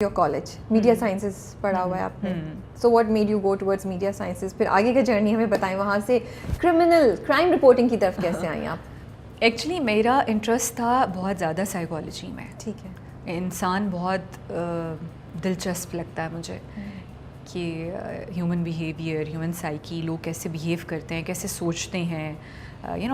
your college media sciences پڑھا ہوا ہے آپ نے, so what made you go towards media sciences؟ پھر آگے کا جرنی ہمیں بتائیں, وہاں سے crime reporting کی طرف کیسے آئیں آپ؟ ایکچولی میرا انٹرسٹ تھا بہت زیادہ سائیکالوجی میں. ٹھیک ہے. انسان بہت دلچسپ لگتا ہے مجھے کہ ہیومن بیہیویئر, ہیومن سائیکی, لوگ کیسے بیہیو کرتے ہیں, کیسے سوچتے ہیں,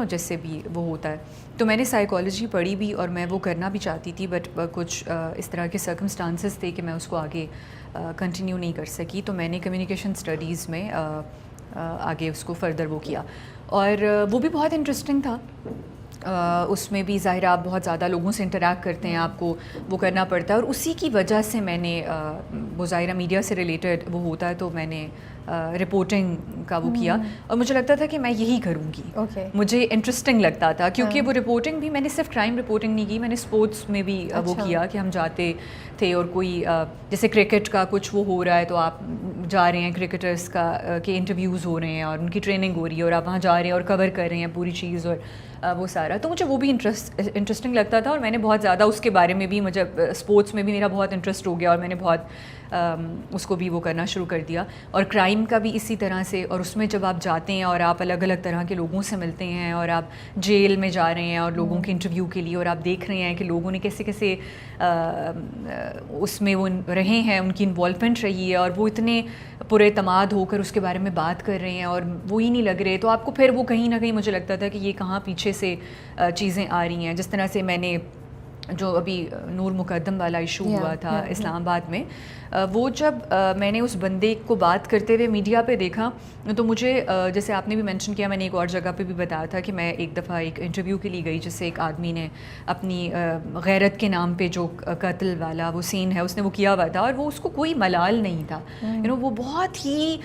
جیسے بھی وہ ہوتا ہے. تو میں نے سائیکالوجی پڑھی بھی اور میں وہ کرنا بھی چاہتی تھی, بٹ کچھ اس طرح کے سرکمسٹانسز تھے کہ میں اس کو آگے کنٹینیو نہیں کر سکی. تو میں نے کمیونیکیشن اسٹڈیز میں آگے اس کو فردر وہ کیا, اور وہ بھی بہت انٹرسٹنگ تھا. اس میں بھی ظاہر آپ بہت زیادہ لوگوں سے انٹریکٹ کرتے ہیں, آپ کو وہ کرنا پڑتا ہے, اور اسی کی وجہ سے میں نے وہ ظاہرہ میڈیا سے ریلیٹڈ وہ ہوتا ہے, تو میں نے رپورٹنگ کا وہ کیا, اور مجھے لگتا تھا کہ میں یہی کروں گی. مجھے انٹرسٹنگ لگتا تھا کیونکہ وہ رپورٹنگ بھی میں نے صرف کرائم رپورٹنگ نہیں کی, میں نے اسپورٹس میں بھی وہ کیا کہ ہم جاتے تھے اور کوئی جیسے کرکٹ کا کچھ وہ ہو رہا ہے تو آپ جا رہے ہیں, کرکٹرس کا کے انٹرویوز ہو رہے ہیں اور ان کی ٹریننگ ہو رہی ہے اور آپ وہاں جا رہے ہیں اور کور کر رہے ہیں پوری چیز اور وہ سارا. تو مجھے وہ بھی انٹرسٹنگ لگتا تھا, اور میں نے بہت زیادہ اس کے بارے میں بھی, مجھے اسپورٹس میں بھی میرا بہت انٹرسٹ ہو گیا اور میں نے بہت اس کو بھی وہ کرنا شروع کر دیا. اور کرائم کا بھی اسی طرح سے, اور اس میں جب آپ جاتے ہیں اور آپ الگ الگ طرح کے لوگوں سے ملتے ہیں اور آپ جیل میں جا رہے ہیں اور لوگوں کے انٹرویو کے لیے, اور آپ دیکھ رہے ہیں کہ لوگوں نے کیسے کیسے اس میں وہ رہے ہیں, ان کی انوالومنٹ رہی ہے, اور وہ اتنے پراعتماد ہو کر اس کے بارے میں بات کر رہے ہیں اور وہی نہیں لگ رہے, تو آپ کو پھر وہ کہیں نہ کہیں مجھے لگتا تھا کہ یہ کہاں پیچھے سے چیزیں آ رہی ہیں. جس طرح سے میں نے جو ابھی نور مقدم والا ایشو ہوا تھا اسلام آباد میں, وہ جب میں نے اس بندے کو بات کرتے ہوئے میڈیا پہ دیکھا تو مجھے, جیسے آپ نے بھی مینشن کیا, میں نے ایک اور جگہ پہ بھی بتایا تھا کہ میں ایک دفعہ ایک انٹرویو کے لیے گئی جس سے ایک آدمی نے اپنی غیرت کے نام پہ جو قتل والا وہ سین ہے اس نے وہ کیا ہوا تھا, اور وہ اس کو کوئی ملال نہیں تھا. وہ بہت ہی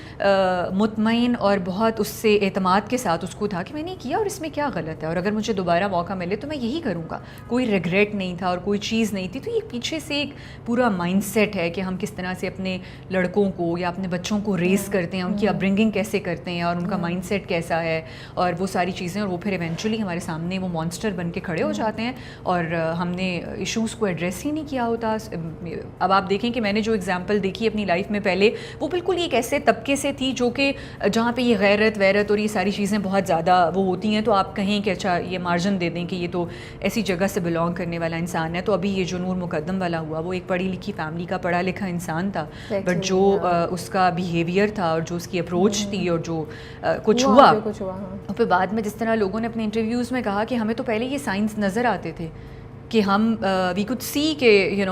مطمئن اور بہت اس سے اعتماد کے ساتھ اس کو تھا کہ میں نے کیا اور اس میں کیا غلط ہے, اور اگر مجھے دوبارہ موقع ملے تو میں یہی کروں گا. کوئی ریگریٹ نہیں تھا اور کوئی چیز نہیں تھی. تو یہ پیچھے سے ایک پورا مائنڈ سیٹ ہے کہ ہم کس طرح سے اپنے لڑکوں کو یا اپنے بچوں کو ریز کرتے ہیں, ان کی اپبرنگنگ کیسے کرتے ہیں اور ان کا مائنڈ سیٹ کیسا ہے, اور وہ ساری چیزیں, اور وہ پھر ایونچولی ہمارے سامنے وہ مانسٹر بن کے کھڑے ہو جاتے ہیں, اور ہم نے ایشوز کو ایڈریس ہی نہیں کیا ہوتا. اب آپ دیکھیں کہ میں نے جو ایگزامپل دیکھی اپنی لائف میں پہلے, وہ بالکل ایک ایسے طبقے سے تھی جو کہ جہاں پہ یہ غیرت ویرت اور یہ ساری چیزیں بہت زیادہ وہ ہوتی ہیں, تو آپ کہیں کہ اچھا یہ مارجن دے دیں کہ یہ تو ایسی جگہ سے بلانگ کرنے والا انسان ہے. تو ابھی یہ جو نور مقدم والا ہوا, وہ ایک پڑھی لکھی فیملی کا پڑھا لکھا انسان تھا, بٹ جو اس کا بیہیویئر تھا اور جو اس کی اپروچ تھی اور جو کچھ ہوا, اور پھر بعد میں جس طرح لوگوں نے اپنے انٹرویوز میں کہا کہ ہمیں تو پہلے یہ سائنس نظر آتے تھے کہ ہم وی کوڈ سی کہ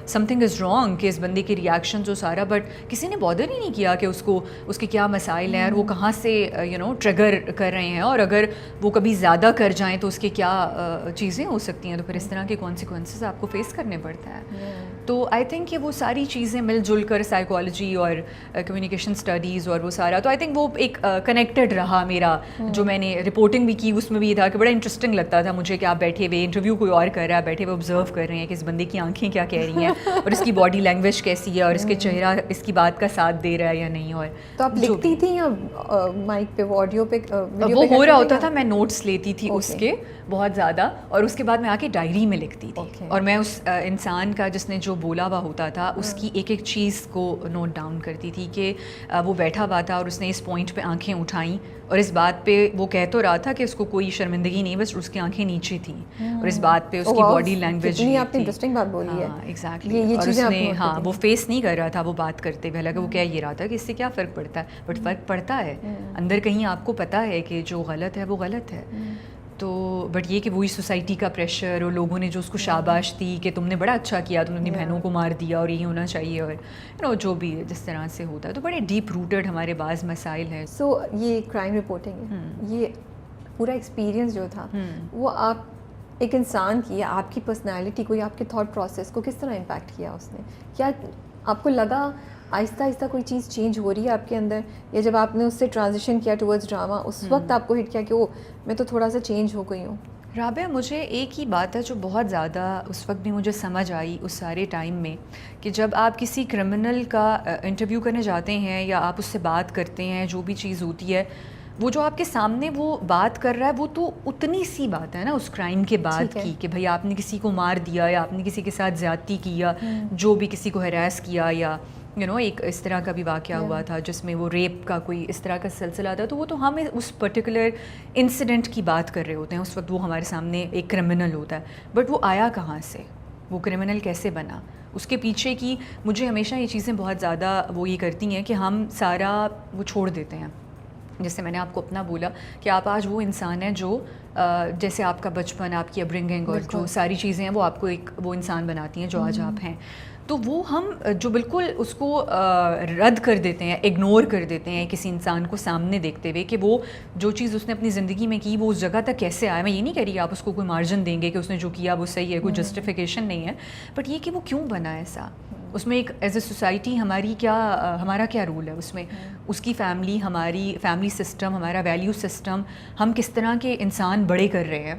سم تھنگ از رانگ, کہ اس بندے کے ریئیکشنز و سارا, بٹ کسی نے بادر ہی نہیں کیا کہ اس کے کیا مسائل ہیں اور وہ کہاں سے ٹریگر کر رہے ہیں, اور اگر وہ کبھی زیادہ کر جائیں تو اس کے کیا چیزیں ہو سکتی ہیں. تو پھر اس طرح کے کانسیکوینسز آپ کو فیس کرنے پڑتا ہے. تو آئی تھنک کہ وہ ساری چیزیں مل جل کر سائیکالوجی اور کمیونیکیشن اسٹڈیز اور وہ سارا, تو آئی تھنک وہ ایک کنیکٹڈ رہا میرا. جو میں نے رپورٹنگ بھی کی اس میں بھی یہ تھا کہ بڑا انٹرسٹنگ لگتا تھا مجھے کہ آپ بیٹھے ہوئے انٹرویو کوئی اور کر رہا ہے, بیٹھے ہوئے آبزرو کر رہے ہیں کہ اس بندے کی آنکھیں کیا کہہ رہی ہیں اور اس کی باڈی لینگویج کیسی ہے اور اس کے چہرہ اس کی بات کا ساتھ دے رہا ہے یا نہیں. اور تو آپ لکھتی تھی یا مائک پہ آڈیو پہ وہ ہو رہا ہوتا تھا, میں نوٹس لیتی تھی اس کے بہت زیادہ, اور اس کے بعد میں آ کے ڈائری میں لکھتی تھی, اور میں اس انسان کا جس نے جو بولا ہوا ہوتا تھا اس کی ایک ایک چیز کو نوٹ ڈاؤن کرتی تھی کہ وہ بیٹھا ہوا تھا اور اس نے اس پوائنٹ پہ آنکھیں اٹھائیں, اور اس بات پہ وہ کہہ تو رہا تھا کہ اس کو کوئی شرمندگی نہیں, بس اس کی آنکھیں نیچے تھیں, اور اس بات پہ اس کی باڈی لینگویج انٹرسٹنگ بات بولی ہے. ایگزیکٹلی, اور اس نے وہ فیس نہیں کر رہا تھا وہ بات کرتے ہوئے, حالانکہ وہ کہہ یہ رہا تھا کہ اس سے کیا فرق پڑتا ہے, بٹ فرق پڑتا ہے اندر کہیں, آپ کو پتہ ہے کہ جو غلط ہے وہ غلط ہے. تو بٹ یہ کہ وہی سوسائٹی کا پریشر اور لوگوں نے جو اس کو شاباش دی کہ تم نے بڑا اچھا کیا, تم نے اپنی بہنوں کو مار دیا اور یہی ہونا چاہیے, اور جو بھی جس طرح سے ہوتا ہے, تو بڑے ڈیپ روٹڈ ہمارے بعض مسائل ہیں. سو یہ کرائم رپورٹنگ ہے, یہ پورا ایکسپیرئنس جو تھا وہ آپ ایک انسان کی یا آپ کی پرسنالٹی کو یا آپ کے تھاٹ پروسیس کو کس طرح امپیکٹ کیا اس نے؟ کیا آپ کو لگا آہستہ آہستہ کوئی چیز چینج ہو رہی ہے آپ کے اندر, یا جب آپ نے اس سے ٹرانزیشن کیا ٹورڈز ڈرامہ اس وقت آپ کو ہٹ کیا کہ میں تو تھوڑا سا چینج ہو گئی ہوں؟ رابعہ, مجھے ایک ہی بات ہے جو بہت زیادہ اس وقت بھی مجھے سمجھ آئی اس سارے ٹائم میں, کہ جب آپ کسی کرمنل کا انٹرویو کرنے جاتے ہیں یا آپ اس سے بات کرتے ہیں, جو بھی چیز ہوتی ہے, وہ جو آپ کے سامنے وہ بات کر رہا ہے وہ تو اتنی سی بات ہے نا اس کرائم کے بعد کی کہ بھئی آپ نے کسی کو مار دیا یا آپ نے کسی کے ساتھ زیادتی کی یا جو بھی کسی کو ہراس کیا یا ایک اس طرح کا بھی واقعہ ہوا تھا جس میں وہ ریپ کا کوئی اس طرح کا سلسلہ تھا. تو وہ تو ہم اس پرٹیکولر انسیڈنٹ کی بات کر رہے ہوتے ہیں, اس وقت وہ ہمارے سامنے ایک کرمنل ہوتا ہے, بٹ وہ آیا کہاں سے, وہ کرمنل کیسے بنا, اس کے پیچھے کی مجھے ہمیشہ یہ چیزیں بہت زیادہ وہ یہ کرتی ہیں کہ ہم سارا وہ چھوڑ دیتے ہیں. جیسے میں نے آپ کو اپنا بولا کہ آپ آج وہ انسان ہیں جو جیسے آپ کا بچپن, آپ کی اپبرنگنگ اور جو ساری چیزیں ہیں وہ آپ کو ایک وہ انسان بناتی ہیں جو آج آپ ہیں. تو وہ ہم جو بالکل اس کو رد کر دیتے ہیں, اگنور کر دیتے ہیں کسی انسان کو سامنے دیکھتے ہوئے کہ وہ جو چیز اس نے اپنی زندگی میں کی وہ اس جگہ تک کیسے آیا. میں یہ نہیں کہہ رہی آپ اس کو کوئی مارجن دیں گے کہ اس نے جو کیا وہ صحیح ہے, کوئی جسٹیفیکیشن نہیں ہے, بٹ یہ کہ وہ کیوں بنا ایسا, اس میں ایک ایز اے سوسائٹی ہمارا کیا رول ہے اس میں, اس کی فیملی, ہماری فیملی سسٹم, ہمارا ویلیو سسٹم, ہم کس طرح کے انسان بڑے کر رہے ہیں,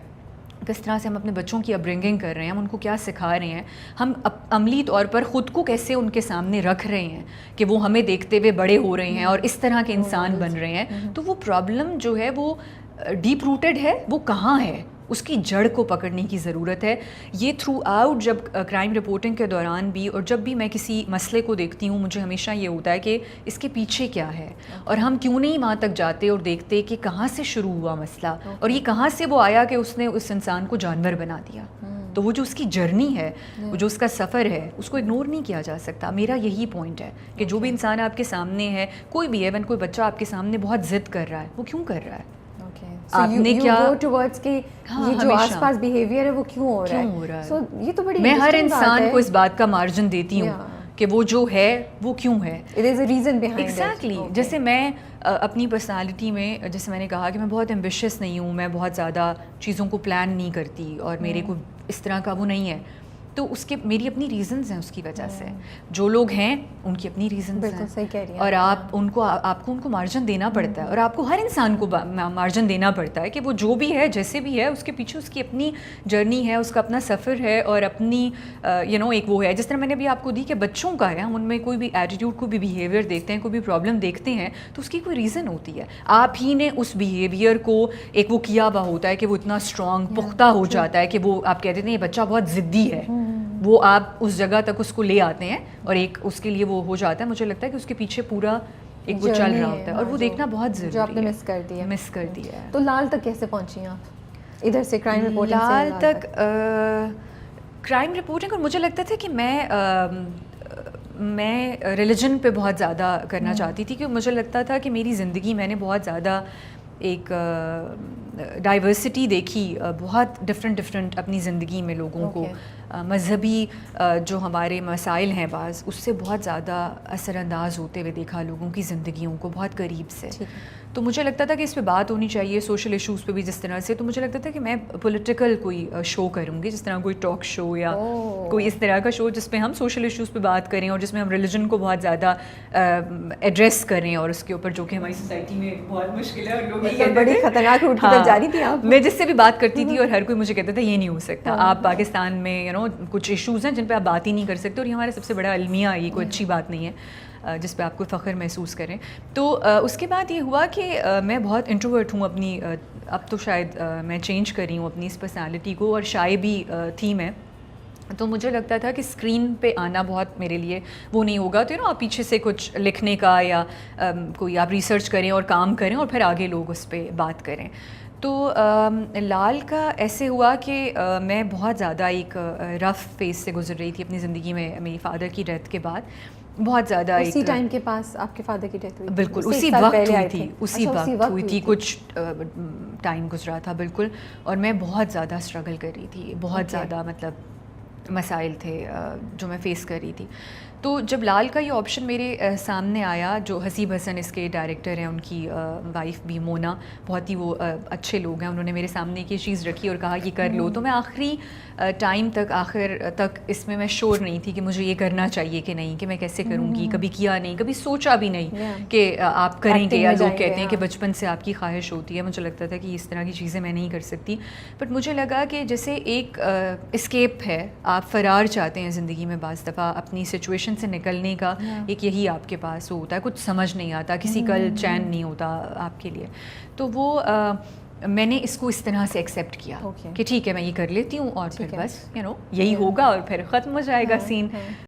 کس طرح سے ہم اپنے بچوں کی اپبرنگنگ کر رہے ہیں, ہم ان کو کیا سکھا رہے ہیں, ہم عملی طور پر خود کو کیسے ان کے سامنے رکھ رہے ہیں کہ وہ ہمیں دیکھتے ہوئے بڑے ہو رہے ہیں اور اس طرح کے انسان بن رہے ہیں. تو وہ پرابلم جو ہے وہ ڈیپ روٹڈ ہے, وہ کہاں ہے, اس کی جڑ کو پکڑنے کی ضرورت ہے. یہ تھرو آؤٹ جب کرائم رپورٹنگ کے دوران بھی اور جب بھی میں کسی مسئلے کو دیکھتی ہوں مجھے ہمیشہ یہ ہوتا ہے کہ اس کے پیچھے کیا ہے اور ہم کیوں نہیں وہاں تک جاتے اور دیکھتے کہ کہاں سے شروع ہوا مسئلہ اور یہ کہاں سے وہ آیا کہ اس نے اس انسان کو جانور بنا دیا. تو وہ جو اس کی جرنی ہے, وہ جو اس کا سفر ہے, اس کو اگنور نہیں کیا جا سکتا. میرا یہی پوائنٹ ہے کہ جو بھی انسان آپ کے سامنے ہے, کوئی بھی ایون کوئی بچہ آپ کے سامنے بہت ضد کر رہا ہے, وہ کیوں کر رہا ہے, آپ نے کیا یہ جو آس پاس بیہیویئر ہے وہ کیوں ہو رہا ہے. سو یہ تو بڑی, میں ہر انسان کو اس بات کا مارجن دیتی ہوں کہ وہ جو ہے وہ کیوں ہے, it is a reason behind it. Exactly. جیسے میں اپنی پرسنالٹی میں جیسے میں نے کہا کہ میں بہت ایمبیشیس نہیں ہوں, میں بہت زیادہ چیزوں کو پلان نہیں کرتی اور میرے کو اس طرح کا وہ نہیں ہے, تو اس کے میری اپنی ریزنز ہیں اس کی وجہ سے. جو لوگ ہیں ان کی اپنی ریزنز ہیں اور آپ کو ان کو مارجن دینا پڑتا ہے, اور آپ کو ہر انسان کو مارجن دینا پڑتا ہے کہ وہ جو بھی ہے جیسے بھی ہے اس کے پیچھے اس کی اپنی جرنی ہے, اس کا اپنا سفر ہے اور اپنی ایک وہ ہے. جس طرح میں نے بھی آپ کو دی کہ بچوں کا ہے, ہم ان میں کوئی بھی ایٹیٹیوڈ, کوئی بھی بیہیویئر دیکھتے ہیں, کوئی بھی پرابلم دیکھتے ہیں تو اس کی کوئی ریزن ہوتی ہے. آپ ہی نے اس بیہیویئر کو ایک وہ کیا ہوا ہوتا ہے کہ وہ اتنا اسٹرانگ پختہ ہو جاتا ہے کہ وہ آپ کہتے ہیں یہ بچہ بہت ضدی ہے, وہ آپ اس جگہ تک اس کو لے آتے ہیں اور ایک اس کے لیے وہ ہو جاتا ہے. مجھے لگتا ہے کہ اس کے پیچھے پورا ایک وہ چل رہا ہوتا ہے اور وہ دیکھنا بہت ضروری ہے, جو آپ نے مس کر دیا ہے. تو لال تک کیسے پہنچی آپ ادھر سے کرائم رپورٹنگ سے؟ لال تک کرائم رپورٹنگ, اور مجھے لگتا تھا کہ میں ریلیجن پہ بہت زیادہ کرنا چاہتی تھی, کیونکہ مجھے لگتا تھا کہ میری زندگی میں نے بہت زیادہ ایک ڈائیورسٹی دیکھی, بہت ڈفرینٹ اپنی زندگی میں لوگوں کو, مذہبی جو ہمارے مسائل ہیں بعض اس سے بہت زیادہ اثر انداز ہوتے ہوئے دیکھا لوگوں کی زندگیوں کو بہت قریب سے. تو مجھے لگتا تھا کہ اس پہ بات ہونی چاہیے, سوشل ایشوز پہ بھی جس طرح سے. تو مجھے لگتا تھا کہ میں پولیٹیکل کوئی شو کروں گی, جس طرح کوئی ٹاک شو یا کوئی اس طرح کا شو جس پہ ہم سوشل ایشوز پہ بات کریں اور جس میں ہم ریلیجن کو بہت زیادہ ایڈریس کریں, اور اس کے اوپر جو کہ ہماری سوسائٹی میں بہت مشکل ہے. اور لوگ بڑی خطرناک روٹ پر جا رہی تھی آپ. میں جس سے بھی بات کرتی تھی اور ہر کوئی مجھے کہتا تھا یہ نہیں ہو سکتا, آپ پاکستان میں کچھ ایشوز ہیں جن پہ آپ بات ہی نہیں کر سکتے, اور یہ ہمارا سب سے بڑا المیہ, یہ کوئی اچھی بات نہیں ہے جس پہ آپ کو فخر محسوس کریں. تو اس کے بعد یہ ہوا کہ میں بہت انٹروورٹ ہوں اپنی, اب تو شاید میں چینج کر رہی ہوں اپنی اس پرسنالٹی کو, اور شائع بھی تھی میں. تو مجھے لگتا تھا کہ اسکرین پہ آنا بہت میرے لیے وہ نہیں ہوگا, تو آپ پیچھے سے کچھ لکھنے کا یا کوئی آپ ریسرچ کریں اور کام کریں اور پھر آگے لوگ اس پہ بات کریں. تو لال کا ایسے ہوا کہ میں بہت زیادہ ایک رف فیز سے گزر رہی تھی اپنی زندگی میں. میری فادر کی ڈیتھ کے بعد بہت زیادہ اسی ٹائم کے پاس آپ کے فادر کی ڈیتھ ہوئی؟ بالکل اسی وقت ہوئی تھی, اسی وقت ہوئی تھی, کچھ ٹائم گزرا تھا بالکل. اور میں بہت زیادہ اسٹرگل کر رہی تھی, بہت زیادہ مطلب مسائل تھے جو میں فیس کر رہی تھی. تو جب لال کا یہ آپشن میرے سامنے آیا, جو حسیب حسن اس کے ڈائریکٹر ہیں, ان کی وائف بھی مونا, بہت ہی وہ اچھے لوگ ہیں, انہوں نے میرے سامنے یہ چیز رکھی اور کہا یہ کر لو. تو میں آخری ٹائم تک, آخر تک اس میں شور نہیں تھی کہ مجھے یہ کرنا چاہیے کہ نہیں, کہ میں کیسے کروں گی. کبھی کیا نہیں, کبھی سوچا بھی نہیں کہ آپ کریں گے, یا لوگ کہتے ہیں کہ بچپن سے آپ کی خواہش ہوتی ہے. مجھے لگتا تھا کہ اس طرح کی چیزیں میں نہیں کر سکتی. بٹ مجھے لگا کہ جیسے ایک اسکیپ ہے آپ فرار چاہتے ہیں زندگی میں بعض دفعہ اپنی سچویشن سے نکلنے کا, ایک یہی آپ کے پاس وہ ہوتا ہے, کچھ سمجھ نہیں آتا, کسی کا چین نہیں ہوتا آپ کے لیے. تو وہ میں نے اس کو اس طرح سے ایکسیپٹ کیا کہ ٹھیک ہے میں یہ کر لیتی ہوں اور پھر بس یہی ہوگا اور پھر ختم ہو جائے گا سین.